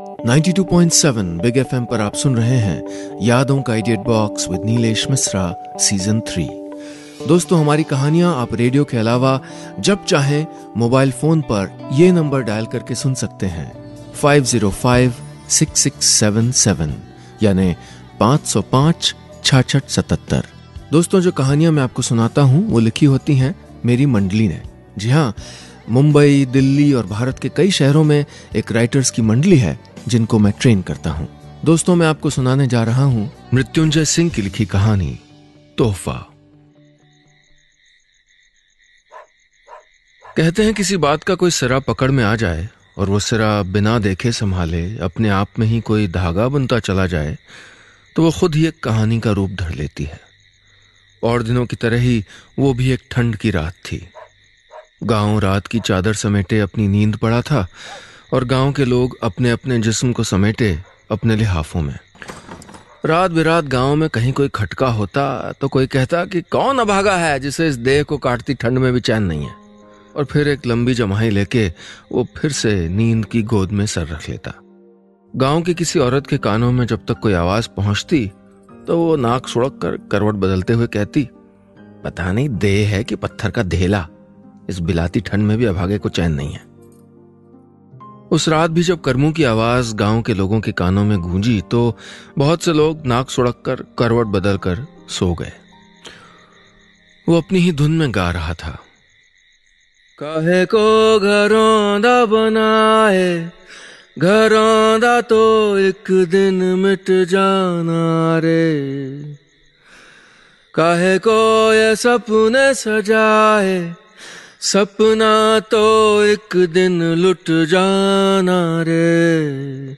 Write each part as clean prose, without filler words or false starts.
92.7 big FM पर आप सुन रहे हैं यादों का idiot box with Nilesh Mishra season 3। दोस्तों, हमारी कहानियां आप रेडियो के अलावा जब चाहें मोबाइल फोन पर ये नंबर डायल करके सुन सकते हैं 505-6677 यानी 505-6677। दोस्तों, जो कहानियां मैं आपको सुनाता हूं वो लिखी होती हैं मेरी मंडली ने। जी हाँ, मुंबई, दिल्ली और भारत के कई शहरों में एक राइटर्स की मंडली है जिनको मैं ट्रेन करता हूं। दोस्तों, मैं आपको सुनाने जा रहा हूं मृत्युंजय सिंह की लिखी कहानी तोहफा। कहते हैं किसी बात का कोई सिरा पकड़ में आ जाए और वो सिरा बिना देखे संभाले अपने आप में ही कोई धागा बुनता चला जाए तो वो खुद ही एक कहानी का रूप धर लेती है। और दिनों की तरह ही वो भी एक ठंड की रात थी। गांव रात की चादर समेटे अपनी नींद पड़ा था और गांव के लोग अपने अपने जिस्म को समेटे अपने लिहाफों में। रात बिरात गांव में कहीं कोई खटका होता तो कोई कहता कि कौन अभागा है जिसे इस देह को काटती ठंड में भी चैन नहीं है, और फिर एक लंबी जमाई लेके वो फिर से नींद की गोद में सर रख लेता। गांव की किसी औरत के कानों में जब तक कोई आवाज पहुंचती तो वो नाक सुड़क कर करवट बदलते हुए कहती, पता नहीं देह है कि पत्थर का धेला, इस बिलाती ठंड में भी अभागे को चैन नहीं है। उस रात भी जब कर्मों की आवाज गांव के लोगों के कानों में गूंजी तो बहुत से लोग नाक सुड़क कर करवट बदल कर सो गए। वो अपनी ही धुन में गा रहा था, काहे को घरों दा बनाए, घरों दा तो एक दिन मिट जाना रे, काहे को ये सपने सजाए, सपना तो एक दिन लुट जाना रे,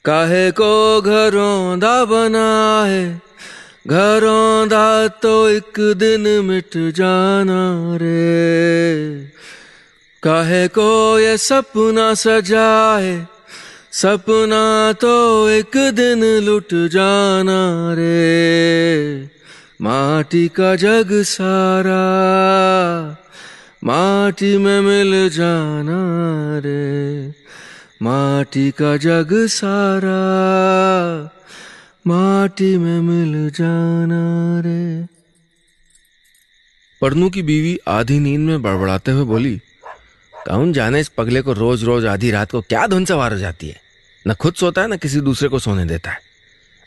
काहे को घरों दा बनाए, घरों दा तो एक दिन मिट जाना रे, काहे को ये सपना सजाए, सपना तो एक दिन लुट जाना रे, माटी का जग सारा माटी में मिल जाना रे, माटी का जग सारा माटी में मिल जाना रे। परनू की बीवी आधी नींद में बड़बड़ाते हुए बोली, कौन जाने इस पगले को रोज रोज आधी रात को क्या धुन सवार हो जाती है, न खुद सोता है न किसी दूसरे को सोने देता है।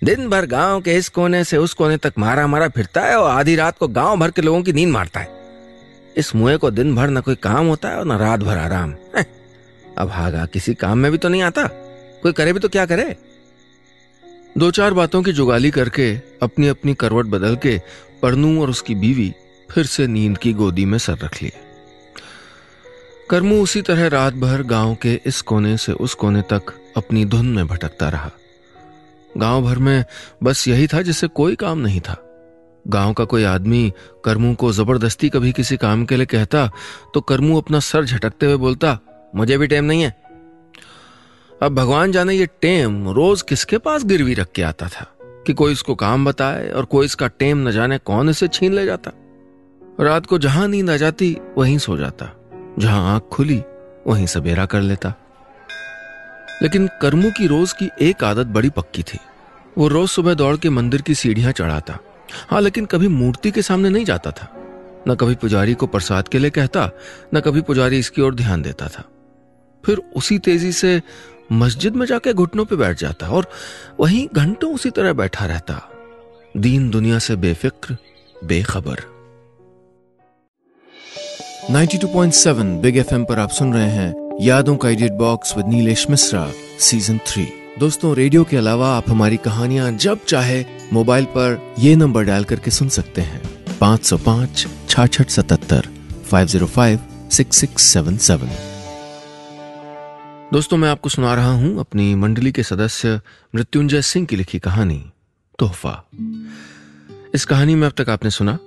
दिन भर गांव के इस कोने से उस कोने तक मारा मारा फिरता है और आधी रात को गांव भर के लोगों की नींद मारता है। इस मुए को दिन भर न कोई काम होता है और न रात भर आराम। अब हागा किसी काम में भी तो नहीं आता, कोई करे भी तो क्या करे। दो चार बातों की जुगाली करके अपनी अपनी करवट बदल के परनू और उसकी बीवी फिर से नींद की गोदी में सर रख लिए। करमू उसी तरह रात भर गांव के इस कोने से उस कोने तक अपनी धुन में भटकता रहा। गांव भर में बस यही था जिससे कोई काम नहीं था। गांव का कोई आदमी करमू को जबरदस्ती कभी किसी काम के लिए कहता तो करमू अपना सर झटकते हुए बोलता, मुझे भी टेम नहीं है। अब भगवान जाने ये टेम रोज किसके पास गिरवी रख के आता था कि कोई इसको काम बताए और कोई इसका टेम न जाने कौन इसे छीन ले जाता। रात को जहां नींद आ जाती वहीं सो जाता, जहां आंख खुली वहीं सवेरा कर लेता। लेकिन करमू की रोज की एक आदत बड़ी पक्की थी, वो रोज सुबह दौड़ के मंदिर की सीढ़ियां चढ़ाता। हाँ, लेकिन कभी मूर्ति के सामने नहीं जाता था, न कभी पुजारी को प्रसाद के लिए कहता, न कभी पुजारी इसकी ओर ध्यान देता था। फिर उसी तेजी से मस्जिद में जाके घुटनों पे बैठ जाता और वहीं घंटों उसी तरह बैठा रहता, दीन दुनिया से बेफिक्र बेखबर। 92.7 बिग एफएम पर आप सुन रहे हैं यादों का idiot box with Nilesh Mishra season 3। दोस्तों, रेडियो के अलावा आप हमारी कहानियां जब चाहे मोबाइल पर ये नंबर डायल करके सुन सकते हैं 505-6677 505-6677। दोस्तों, मैं आपको सुना रहा हूं अपनी मंडली के सदस्य मृत्युंजय सिंह की लिखी कहानी तोहफा। इस कहानी में अब तक आपने सुना,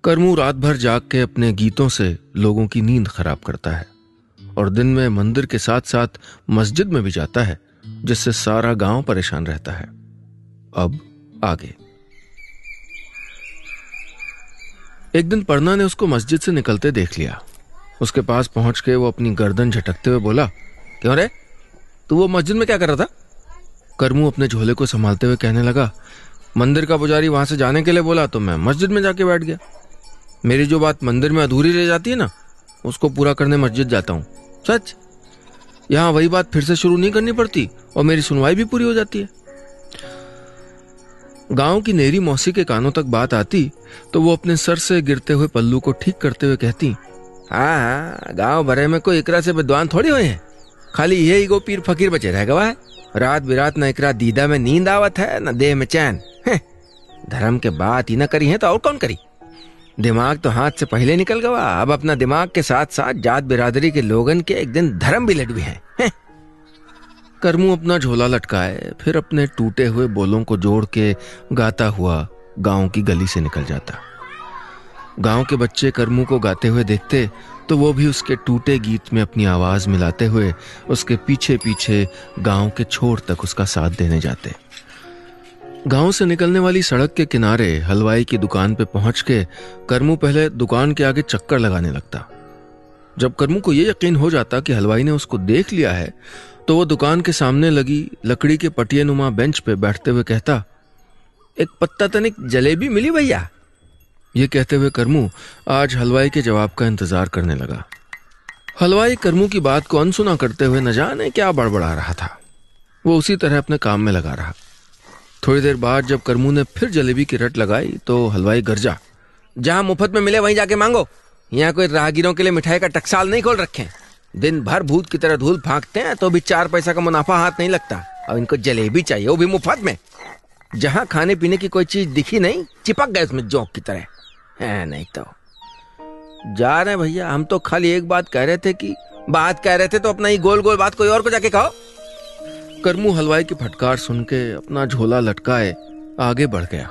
करमू रात भर जाग के अपने गीतों से लोगों की नींद खराब करता है और दिन में मंदिर के साथ साथ मस्जिद में भी जाता है, जिससे सारा गांव परेशान रहता है। अब आगे। एक दिन परना ने उसको मस्जिद से निकलते देख लिया। उसके पास पहुंच के वो अपनी गर्दन झटकते हुए बोला, क्यों रे, तू वो मस्जिद में क्या कर रहा था? करमू अपने झोले को संभालते हुए कहने लगा, मंदिर का पुजारी वहां से जाने के लिए बोला तो मैं मस्जिद में जाके बैठ गया। मेरी जो बात मंदिर में अधूरी रह जाती है ना, उसको पूरा करने मस्जिद जाता हूं। सच, यहां वही बात फिर से शुरू नहीं करनी पड़ती और मेरी सुनवाई भी पूरी हो जाती है। गांव की नेरी मौसी के कानों तक बात आती तो वो अपने सर से गिरते हुए पल्लू को ठीक करते हुए कहती, हाँ, गांव भरे में कोई इकरा से विद्वान थोड़ी हुए हैं, खाली यही गो पीर फकीर बचे रह गवा है। रात बिरात न इकरा दीदा में नींद आवत है न देह में चैन। धर्म के बात ही न करी है तो और कौन करी? दिमाग तो हाथ से पहले निकल गवा, अब अपना दिमाग के साथ साथ जात बिरादरी के लोगन के एक दिन धर्म भी लट भी है। करमू अपना झोला लटकाए फिर अपने टूटे हुए बोलों को जोड़ के गाता हुआ गांव की गली से निकल जाता। गांव के बच्चे करमू को गाते हुए देखते तो वो भी उसके टूटे गीत में अपनी आवाज मिलाते हुए उसके पीछे पीछे गांव के छोर तक उसका साथ देने जाते। गांव से निकलने वाली सड़क के किनारे हलवाई की दुकान पे पहुंच के करमू पहले दुकान के आगे चक्कर लगाने लगता। जब करमू को यह यकीन हो जाता कि हलवाई ने उसको देख लिया है तो वो दुकान के सामने लगी लकड़ी के पटिये नुमा बेंच पे बैठते हुए कहता, एक पत्ता तनिक जलेबी मिली भैया? ये कहते हुए करमू आज हलवाई के जवाब का इंतजार करने लगा। हलवाई करमू की बात को अनसुना करते हुए न जाने क्या बड़बड़ा रहा था। वो उसी तरह अपने काम में लगा रहा। थोड़ी देर बाद जब करमू ने फिर जलेबी की रट लगाई तो हलवाई गरजा, जहां मुफ्त में मिले वहीं जाके मांगो, यहाँ कोई राहगीरों के लिए मिठाई का टकसाल नहीं खोल रखे। दिन भर भूत की तरह धूल फांकते हैं तो भी 4 पैसा का मुनाफा हाथ नहीं लगता, और इनको जलेबी चाहिए, वो भी मुफ्त में। जहां खाने पीने की कोई चीज दिखी नहीं, चिपक गए उसमें जोंक की तरह है। नहीं तो जा रहे भैया, हम तो खाली एक बात कह रहे थे कि बात कह रहे थे तो अपना ही गोल गोल बात कोई और को जाके कहो। करमू हलवाई की फटकार सुन के अपना झोला लटकाए आगे बढ़ गया।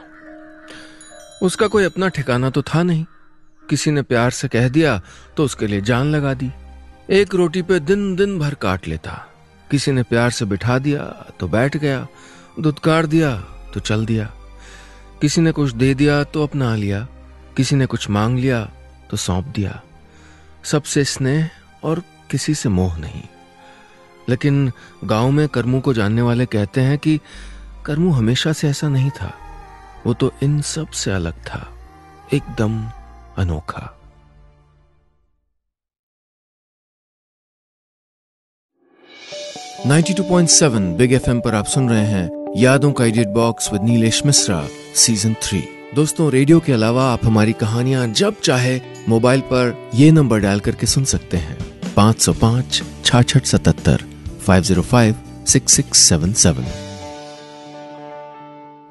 उसका कोई अपना ठिकाना तो था नहीं। किसी ने प्यार से कह दिया तो उसके लिए जान लगा दी। एक रोटी पे दिन दिन भर काट लेता। किसी ने प्यार से बिठा दिया तो बैठ गया, दुत्कार दिया तो चल दिया। किसी ने कुछ दे दिया तो अपना लिया, किसी ने कुछ मांग लिया तो सौंप दिया। सबसे स्नेह और किसी से मोह नहीं। लेकिन गांव में करमू को जानने वाले कहते हैं कि करमू हमेशा से ऐसा नहीं था। वो तो इन सब से अलग था, एकदम अनोखा। .7 बिग FM पर आप सुन रहे हैं यादों का edit box with Nilesh Mishra season 3। दोस्तों, रेडियो के अलावा आप हमारी कहानियां जब चाहे मोबाइल पर ये नंबर डायल करके सुन सकते हैं 505 66 77 505 6677।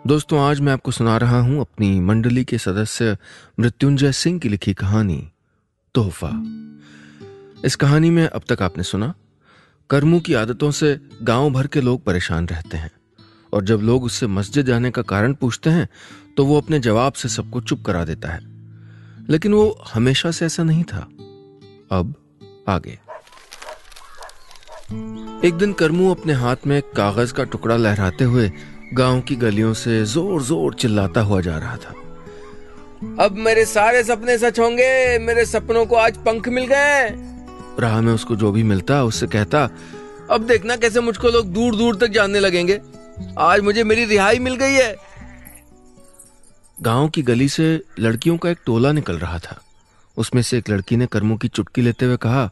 दोस्तों, आज मैं आपको सुना रहा हूं अपनी मंडली के सदस्य मृत्युंजय सिंह की लिखी कहानी तोहफा। इस कहानी में अब तक आपने सुना करमू की आदतों से गांव भर के लोग परेशान रहते हैं, और जब लोग उससे मस्जिद जाने का कारण पूछते हैं तो वो अपने जवाब से सबको चुप करा देता है। लेकिन वो हमेशा से ऐसा नहीं था। अब आगे। एक दिन करमू अपने हाथ में एक कागज का टुकड़ा लहराते हुए गांव की गलियों से जोर जोर चिल्लाता हुआ जा रहा था। अब मेरे सारे सपने सच होंगे, मेरे सपनों को आज पंख मिल गए। राह में उसको जो भी मिलता उससे कहता, अब देखना कैसे मुझको लोग दूर दूर तक जानने लगेंगे, आज मुझे मेरी रिहाई मिल गई है। गांव की गली से लड़कियों का एक टोला निकल रहा था। उसमें से एक लड़की ने करमू की चुटकी लेते हुए कहा,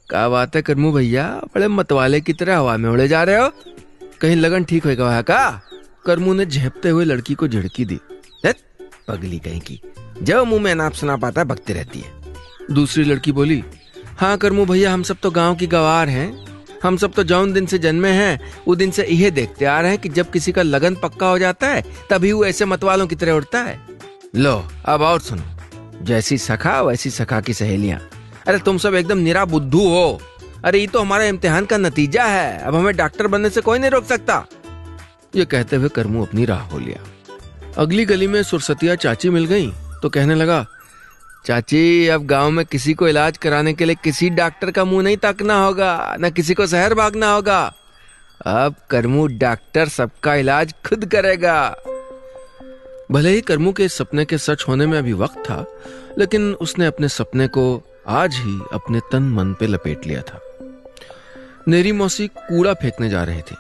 क्या बात है करमू भैया, बड़े मतवाले की तरह हवा में उड़े जा रहे हो, कहीं लगन ठीक होगा है का? करमू ने झेपते हुए लड़की को झिड़की दी। पगली कहीं की, जब मुंह में नाप सुना पाता भगती रहती है। दूसरी लड़की बोली, हाँ करमू भैया, हम सब तो गांव की गवार हैं। हम सब तो जौन दिन से जन्मे हैं वो दिन से यह देखते आ रहे हैं कि जब किसी का लगन पक्का हो जाता है तभी वो ऐसे मतवालों की तरह उड़ता है। लो अब और सुनो, जैसी सखा वैसी सखा की सहेलियां। अरे तुम सब एकदम निरा बुद्धू हो। अरे ये तो हमारा इम्तिहान का नतीजा है, अब हमें डॉक्टर बनने से कोई नहीं रोक सकता। ये कहते हुए करमू अपनी राह हो लिया। अगली गली में सुरसतिया चाची मिल गई तो कहने लगा, चाची अब गांव में किसी को इलाज कराने के लिए किसी डॉक्टर का मुंह नहीं ताकना होगा, न किसी को शहर भागना होगा। अब करमू डॉक्टर सबका इलाज खुद करेगा। भले ही करमू के सपने के सच होने में अभी वक्त था, लेकिन उसने अपने सपने को आज ही अपने तन मन पे लपेट लिया था। नेरी मौसी कूड़ा फेंकने जा रही थी।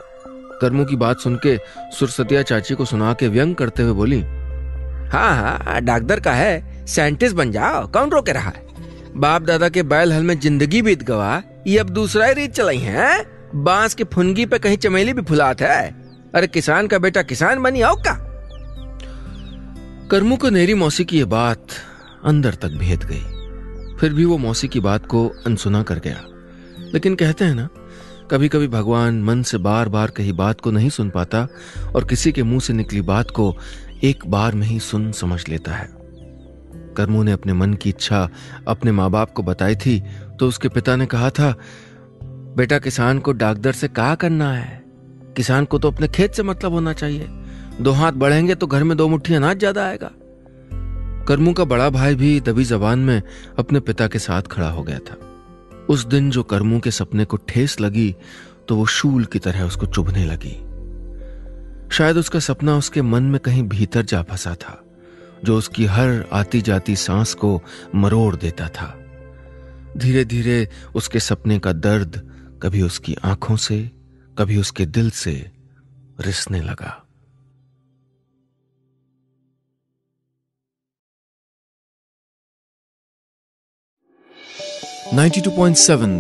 करमू की बात सुन के सुरसतिया चाची को सुना के व्यंग करते हुए बोली, हाँ हाँ, डॉक्टर का है, साइंटिस्ट बन जाओ, कौन रोके रहा है। बाप दादा के बैल हल में जिंदगी बीत गवा, ये अब दूसरा ही रीत चलाई है। बांस की फुनगी पे कहीं चमेली भी फुलात है। अरे किसान का बेटा किसान बनी आओ का। करमू को नेरी मौसी की ये बात अंदर तक भेद गई। फिर भी वो मौसी की बात को अनसुना कर गया। लेकिन कहते हैं ना, कभी कभी भगवान मन से बार बार कही बात को नहीं सुन पाता और किसी के मुंह से निकली बात को एक बार में ही सुन समझ लेता है। करमू ने अपने मन की इच्छा अपने माँ बाप को बताई थी तो उसके पिता ने कहा था, बेटा किसान को डॉक्टर से क्या करना है, किसान को तो अपने खेत से मतलब होना चाहिए। 2 हाथ बढ़ेंगे तो घर में 2 मुट्ठी अनाज ज्यादा आएगा। करमू का बड़ा भाई भी दबी जबान में अपने पिता के साथ खड़ा हो गया था। उस दिन जो करमू के सपने को ठेस लगी तो वो शूल की तरह उसको चुभने लगी। शायद उसका सपना उसके मन में कहीं भीतर जा फंसा था, जो उसकी हर आती जाती सांस को मरोड़ देता था। धीरे धीरे उसके सपने का दर्द कभी उसकी आंखों से, कभी उसके दिल से रिसने लगा।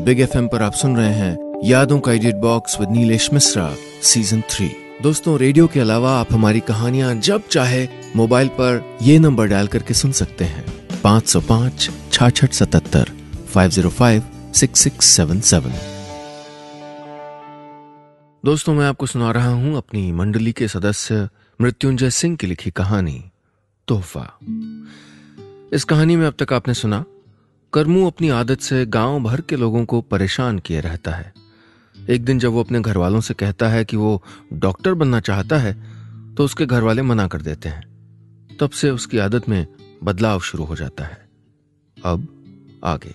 बिग एफएम पर आप सुन रहे हैं यादों का edit box with Nilesh Mishra season 3। दोस्तों, रेडियो के अलावा आप हमारी कहानियां जब चाहे मोबाइल पर ये नंबर डायल करके सुन सकते हैं, 505-6677 505-6677। दोस्तों, मैं आपको सुना रहा हूं अपनी मंडली के सदस्य मृत्युंजय सिंह की लिखी कहानी तोहफा। इस कहानी में अब तक आपने सुना, करमू अपनी आदत से गांव भर के लोगों को परेशान किए रहता है। एक दिन जब वो अपने घर वालों से कहता है कि वो डॉक्टर बनना चाहता है तो उसके घर वाले मना कर देते हैं। तब से उसकी आदत में बदलाव शुरू हो जाता है। अब आगे।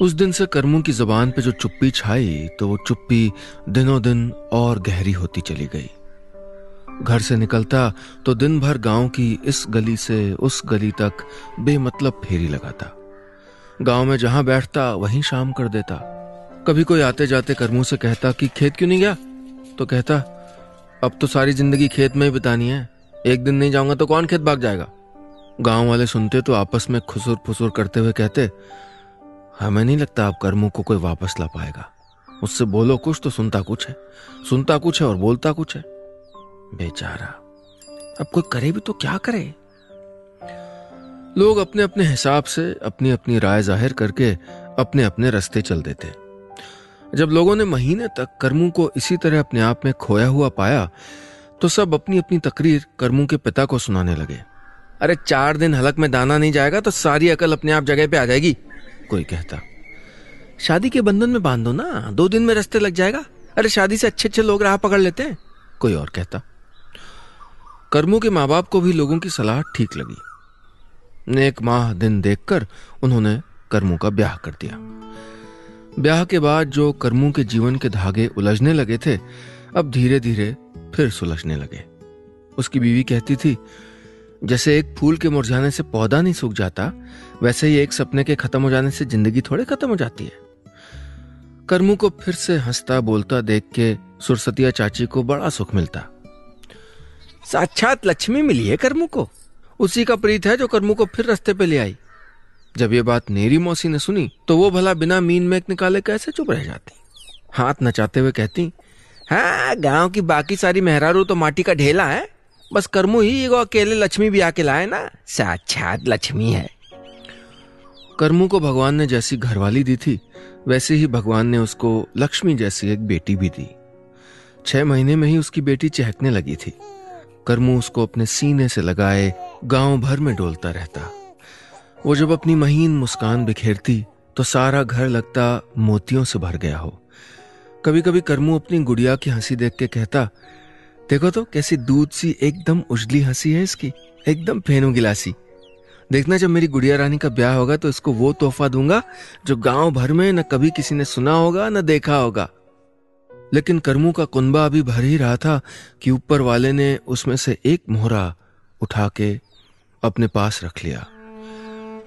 उस दिन से करमू की जुबान पे जो चुप्पी छाई तो वो चुप्पी दिनों दिन और गहरी होती चली गई। घर से निकलता तो दिन भर गांव की इस गली से उस गली तक बेमतलब फेरी लगाता। गांव में जहां बैठता वहीं शाम कर देता। कभी कोई आते जाते करमू से कहता कि खेत क्यों नहीं गया, तो कहता, अब तो सारी जिंदगी खेत में ही बितानी है, एक दिन नहीं जाऊंगा तो कौन खेत भाग जाएगा। गांव वाले सुनते तो आपस में खुसुर फुसुर करते हुए कहते, हमें नहीं लगता अब करमू को कोई वापस ला पाएगा। उससे बोलो कुछ तो सुनता कुछ है और बोलता कुछ है। बेचारा, अब कोई करे भी तो क्या करे। लोग अपने अपने हिसाब से अपनी अपनी राय जाहिर करके अपने अपने रास्ते चल देते। जब लोगों ने महीने तक करमू को इसी तरह अपने आप में खोया हुआ पाया तो सब अपनी अपनी तकरीर करमू के पिता को सुनाने लगे। अरे 4 दिन हलक में दाना नहीं जाएगा तो सारी अकल अपने आप जगह पे आ जाएगी। कोई कहता, शादी के बंधन में बांध दो ना, 2 दिन में रास्ते लग जाएगा। अरे शादी से अच्छे अच्छे लोग राह पकड़ लेते हैं। कोई और कहता। करमू के माँ बाप को भी लोगों की सलाह ठीक लगी। नेक माह दिन देखकर उन्होंने करमू का ब्याह कर दिया। ब्याह के बाद जो करमू के जीवन के धागे उलझने लगे थे अब धीरे धीरे फिर सुलझने लगे। उसकी बीवी कहती थी, जैसे एक फूल के मुरझाने से पौधा नहीं सूख जाता, वैसे ही एक सपने के खत्म हो जाने से जिंदगी थोड़े खत्म हो जाती है। करमू को फिर से हंसता बोलता देख के सुरसतिया चाची को बड़ा सुख मिलता। साक्षात लक्ष्मी मिली है करमू को, उसी का प्रीत है जो करमू को फिर रास्ते पे ले आई। जब ये बात नेरी मौसी ने सुनी तो वो भला बिना मीन मेक निकाले कैसे चुप रह जाती। हाथ नचाते हुए कहती, हाँ, गांव की बाकी सारी मेहरारू तो माटी का ढेला है, बस करमू ही एगो अकेले लक्ष्मी भी आके लाए ना, साक्षात लक्ष्मी है। करमू को भगवान ने जैसी घरवाली दी थी वैसे ही भगवान ने उसको लक्ष्मी जैसी एक बेटी भी दी। 6 महीने में ही उसकी बेटी चहकने लगी थी। करमू उसको अपने सीने से लगाए गांव भर में डोलता रहता। वो जब अपनी महीन मुस्कान बिखेरती तो सारा घर लगता मोतियों से भर गया हो। कभी कभी करमू अपनी गुड़िया की हंसी देख के कहता, देखो तो कैसी दूध सी एकदम उजली हंसी है इसकी, एकदम फेनू गिलासी। देखना जब मेरी गुड़िया रानी का ब्याह होगा तो इसको वो तोहफा दूंगा जो गांव भर में न कभी किसी ने सुना होगा न देखा होगा। लेकिन करमू का कुनबा अभी भर ही रहा था कि ऊपर वाले ने उसमें से एक मोहरा उठा के अपने पास रख लिया।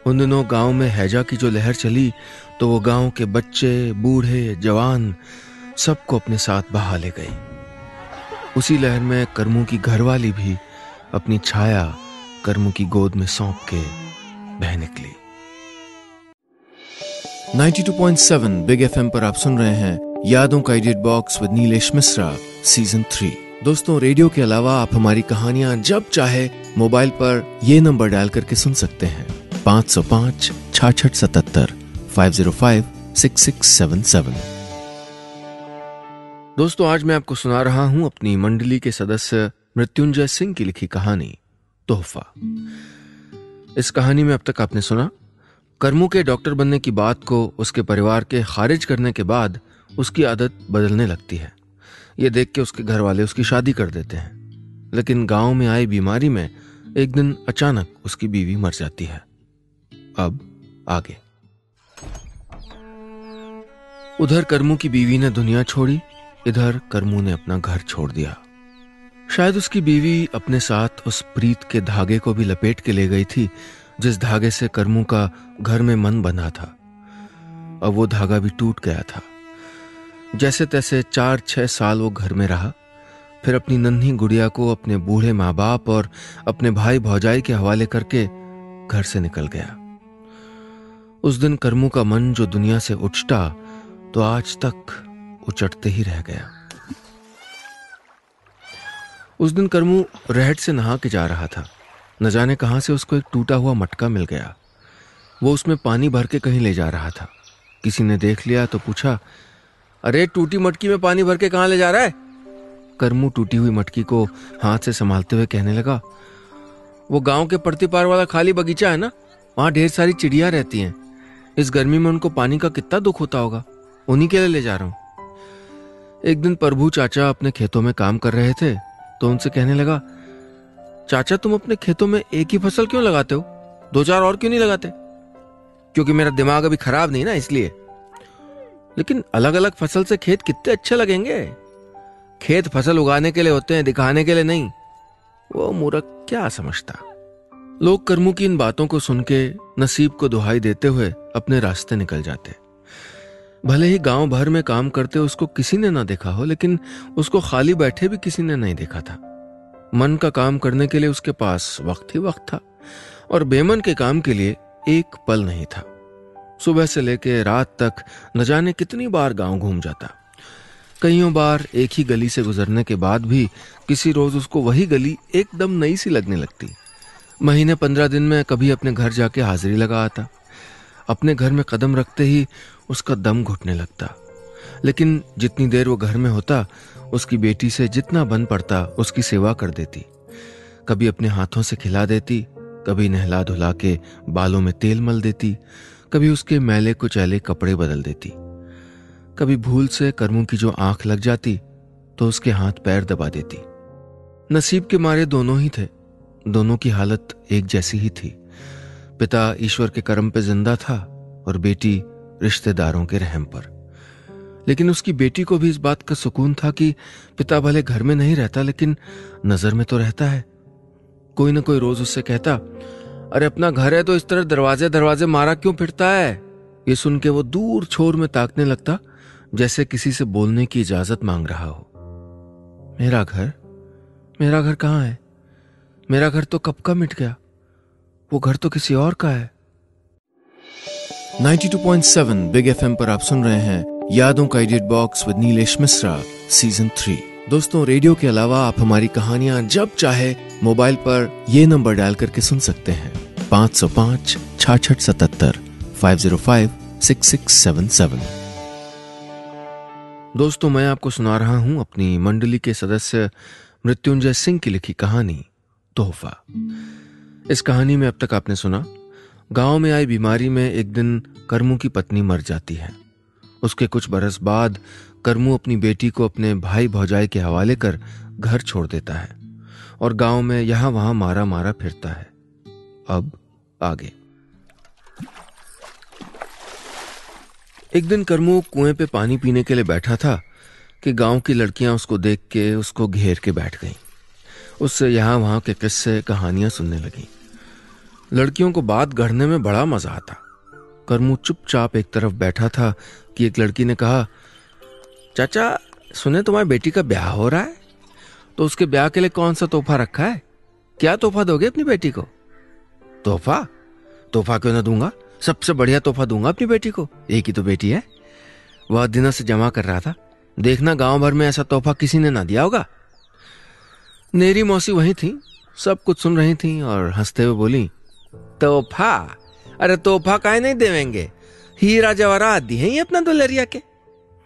उन दिनों गांव में हैजा की जो लहर चली तो वो गांव के बच्चे, बूढ़े, जवान सबको अपने साथ बहा ले गई। उसी लहर में करमू की घरवाली भी अपनी छाया करमू की गोद में सौंप के बह निकली। 92.7 बिग एफएम पर आप सुन रहे हैं यादों का edit box with Nilesh Mishra season 3। दोस्तों, रेडियो के अलावा आप हमारी कहानियां जब चाहे मोबाइल पर ये नंबर डायल करके सुन सकते हैं 505 66 77 505 6677। दोस्तों, आज मैं आपको सुना रहा हूं अपनी मंडली के सदस्य मृत्युंजय सिंह की लिखी कहानी तोहफा। इस कहानी में अब तक आपने सुना करमू के डॉक्टर बनने की बात को उसके परिवार के खारिज करने के बाद उसकी आदत बदलने लगती है। ये देख के उसके घर वाले उसकी शादी कर देते हैं, लेकिन गांव में आई बीमारी में एक दिन अचानक उसकी बीवी मर जाती है। अब आगे। उधर करमू की बीवी ने दुनिया छोड़ी, इधर करमू ने अपना घर छोड़ दिया। शायद उसकी बीवी अपने साथ उस प्रीत के धागे को भी लपेट के ले गई थी जिस धागे से करमू का घर में मन बंधा था। अब वो धागा भी टूट गया था। जैसे तैसे 4-6 साल वो घर में रहा, फिर अपनी नन्ही गुड़िया को अपने बूढ़े माँ बाप और अपने भाई भौजाई के हवाले करके घर से निकल गया। उस दिन करमू का मन जो दुनिया से उचटा तो आज तक उचटते ही रह गया। उस दिन करमू रहट से नहा के जा रहा था। न जाने कहां से उसको एक टूटा हुआ मटका मिल गया। वो उसमें पानी भर के कहीं ले जा रहा था। किसी ने देख लिया तो पूछा, अरे टूटी मटकी में पानी भर के कहां ले जा रहा है? करमू टूटी हुई मटकी को हाथ से संभालते हुए कहने लगा, वो गांव के पड़ती पार वाला खाली बगीचा है ना, वहां ढेर सारी चिड़िया रहती हैं। इस गर्मी में उनको पानी का कितना दुख होता होगा, उन्हीं के लिए ले जा रहा हूं। एक दिन प्रभु चाचा अपने खेतों में काम कर रहे थे तो उनसे कहने लगा, चाचा तुम अपने खेतों में एक ही फसल क्यों लगाते हो, 2-4 और क्यों नहीं लगाते? क्योंकि मेरा दिमाग अभी खराब नहीं ना, इसलिए। लेकिन अलग अलग फसल से खेत कितने अच्छे लगेंगे। खेत फसल उगाने के लिए होते हैं, दिखाने के लिए नहीं। वो मूर्ख क्या समझता। लोग करमू की इन बातों को सुन के नसीब को दुहाई देते हुए अपने रास्ते निकल जाते। भले ही गांव भर में काम करते उसको किसी ने ना देखा हो, लेकिन उसको खाली बैठे भी किसी ने नहीं देखा था। मन का काम करने के लिए उसके पास वक्त ही वक्त था और बेमन के काम के लिए एक पल नहीं था। सुबह से लेकर रात तक न जाने कितनी बार गांव घूम जाता। कईयों बार एक ही गली से गुजरने के बाद भी किसी रोज उसको वही गली एकदम नई सी लगने लगती। महीने 15 दिन में कभी अपने घर जाके हाजिरी लगा आता। अपने घर में कदम रखते ही उसका दम घुटने लगता। लेकिन जितनी देर वो घर में होता उसकी बेटी से जितना बन पड़ता उसकी सेवा कर देती। कभी अपने हाथों से खिला देती, कभी नहला धुला के बालों में तेल मल देती, कभी उसके मैले कुचैले कपड़े बदल देती। कभी भूल से करमू की जो आंख लग जाती तो उसके हाथ पैर दबा देती। नसीब के मारे दोनों ही थे। दोनों की हालत एक जैसी ही थी। पिता ईश्वर के कर्म पे जिंदा था और बेटी रिश्तेदारों के रहम पर। लेकिन उसकी बेटी को भी इस बात का सुकून था कि पिता भले घर में नहीं रहता लेकिन नजर में तो रहता है। कोई ना कोई रोज उससे कहता, अरे अपना घर है तो इस तरह दरवाजे दरवाजे मारा क्यों फिरता है? ये सुन के वो दूर छोर में ताकने लगता जैसे किसी से बोलने की इजाजत मांग रहा हो। मेरा घर कहाँ है? मेरा घर तो कब का मिट गया। वो घर तो किसी और का है। 92.7 बिग एफएम पर आप सुन रहे हैं यादों का edit box with Nilesh Mishra season 3। दोस्तों, रेडियो के अलावा आप हमारी कहानियां जब चाहे मोबाइल पर ये नंबर डायल करके सुन सकते हैं 505 66 77 505 6677। दोस्तों, मैं आपको सुना रहा हूं अपनी मंडली के सदस्य मृत्युंजय सिंह की लिखी कहानी तोहफा। इस कहानी में अब तक आपने सुना गांव में आई बीमारी में एक दिन करमू की पत्नी मर जाती है। उसके कुछ बरस बाद करमू अपनी बेटी को अपने भाई भौजाई के हवाले कर घर छोड़ देता है और गांव में यहां वहां मारा मारा फिरता है। अब आगे। एक दिन करमू कुएं पे पानी पीने के लिए बैठा था कि गांव की लड़कियां उसको देख के उसको घेर के बैठ गईं। उससे यहां वहां के किस्से कहानियां सुनने लगी। लड़कियों को बात गढ़ने में बड़ा मजा आता। करमू चुपचाप एक तरफ बैठा था कि एक लड़की ने कहा, चाचा सुने तुम्हारी बेटी का ब्याह हो रहा है, तो उसके ब्याह के लिए कौन सा तोहफा रखा है? क्या तोहफा दोगे अपनी बेटी को? तोहफा? तोहफा क्यों ना दूंगा, सबसे बढ़िया तोहफा दूंगा अपनी बेटी को, एक ही तो बेटी है। वह दिनों से जमा कर रहा था, देखना गांव भर में ऐसा तोहफा किसी ने ना दिया होगा। नेरी मौसी वहीं थी, सब कुछ सुन रही थी और हंसते हुए बोली, तोहफा? अरे तोहफा काहे नहीं देवेंगे, हीरा जवाहरात दी है ही अपना दुल्हरिया के।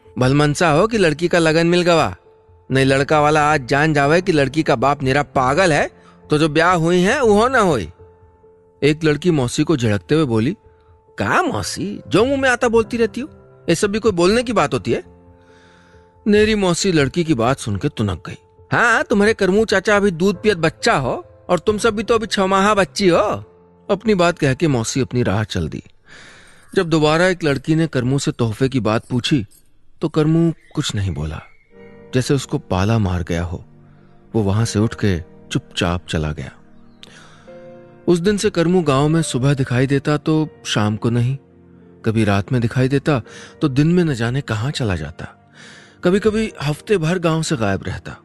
भलमनसा हो कि लड़की का लगन मिल गवा, नहीं लड़का वाला आज जान जावे कि लड़की का बाप निरा पागल है, तो जो ब्याह हुई है वो ना होई। एक लड़की मौसी को झिड़कते हुए बोली, का मौसी जो मुंह में आता बोलती रहती हो, ये सब भी कोई बोलने की बात होती है? नेरी मौसी लड़की की बात सुनकर तुनक गई। हाँ, तुम्हारे करमू चाचा अभी दूध पियत बच्चा हो और तुम सब भी तो अभी 6 माह बच्ची हो। अपनी बात कह के मौसी अपनी राह चल दी। जब दोबारा एक लड़की ने करमू से तोहफे की बात पूछी तो करमू कुछ नहीं बोला, जैसे उसको पाला मार गया हो। वो वहां से उठ के चुपचाप चला गया। उस दिन से करमू गांव में सुबह दिखाई देता तो शाम को नहीं, कभी रात में दिखाई देता तो दिन में न जाने कहां चला जाता, कभी कभी हफ्ते भर गांव से गायब रहता।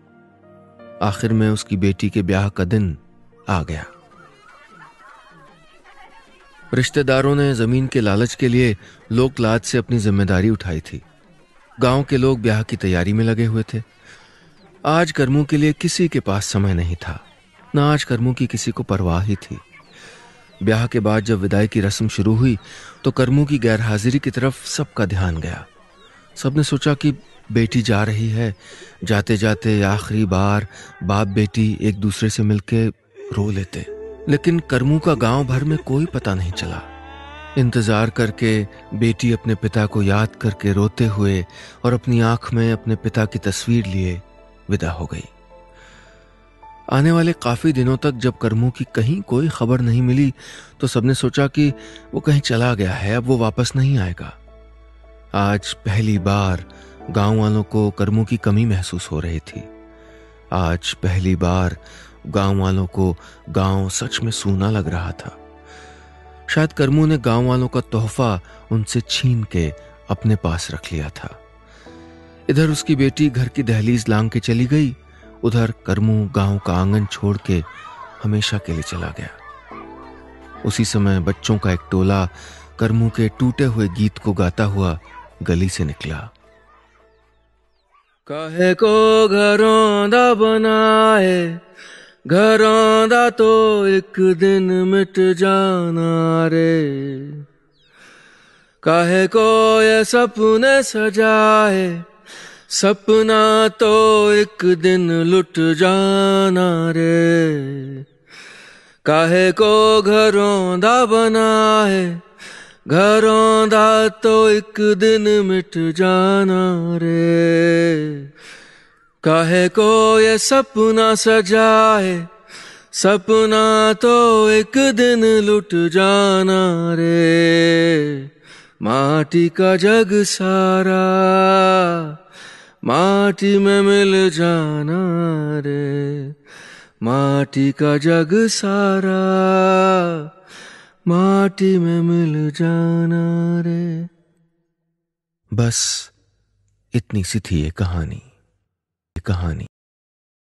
आखिर में उसकी बेटी के ब्याह का दिन आ गया। रिश्तेदारों ने जमीन के लालच के लिए लोक लाज से अपनी जिम्मेदारी उठाई थी। गांव के लोग ब्याह की तैयारी में लगे हुए थे। आज करमू के लिए किसी के पास समय नहीं था, न आज करमू की किसी को परवाह ही थी। ब्याह के बाद जब विदाई की रस्म शुरू हुई तो करमू की गैरहाजिरी की तरफ सबका ध्यान गया। सबने सोचा कि बेटी जा रही है, जाते जाते आखिरी बार बाप बेटी एक दूसरे से मिलके रो लेते। लेकिन करमू का गांव भर में कोई पता नहीं चला। इंतजार करके बेटी अपने पिता को याद करके रोते हुए और अपनी आंख में अपने पिता की तस्वीर लिए विदा हो गई। आने वाले काफी दिनों तक जब करमू की कहीं कोई खबर नहीं मिली तो सबने सोचा कि वो कहीं चला गया है, अब वो वापस नहीं आएगा। आज पहली बार गांव वालों को करमू की कमी महसूस हो रही थी। आज पहली बार गांव वालों को गांव सच में सूना लग रहा था। शायद करमू ने गांव वालों का तोहफा उनसे छीन के अपने पास रख लिया था। इधर उसकी बेटी घर की दहलीज लांग के चली गई, उधर करमू गांव का आंगन छोड़ के हमेशा के लिए चला गया। उसी समय बच्चों का एक टोला करमू के टूटे हुए गीत को गाता हुआ गली से निकला। काहे को घरों दा बनाए, घरों दा तो एक दिन मिट जाना रे। काहे को ये सपने सजाए, सपना तो एक दिन लुट जाना रे। काहे को घरों दा बनाए, घरों दा तो एक दिन मिट जाना रे। काहे को ये सपना सजाए, सपना तो एक दिन लुट जाना रे। माटी का जग सारा माटी में मिल जाना रे। माटी का जग सारा माटी में मिल जाना रे। बस इतनी सी थी ये कहानी।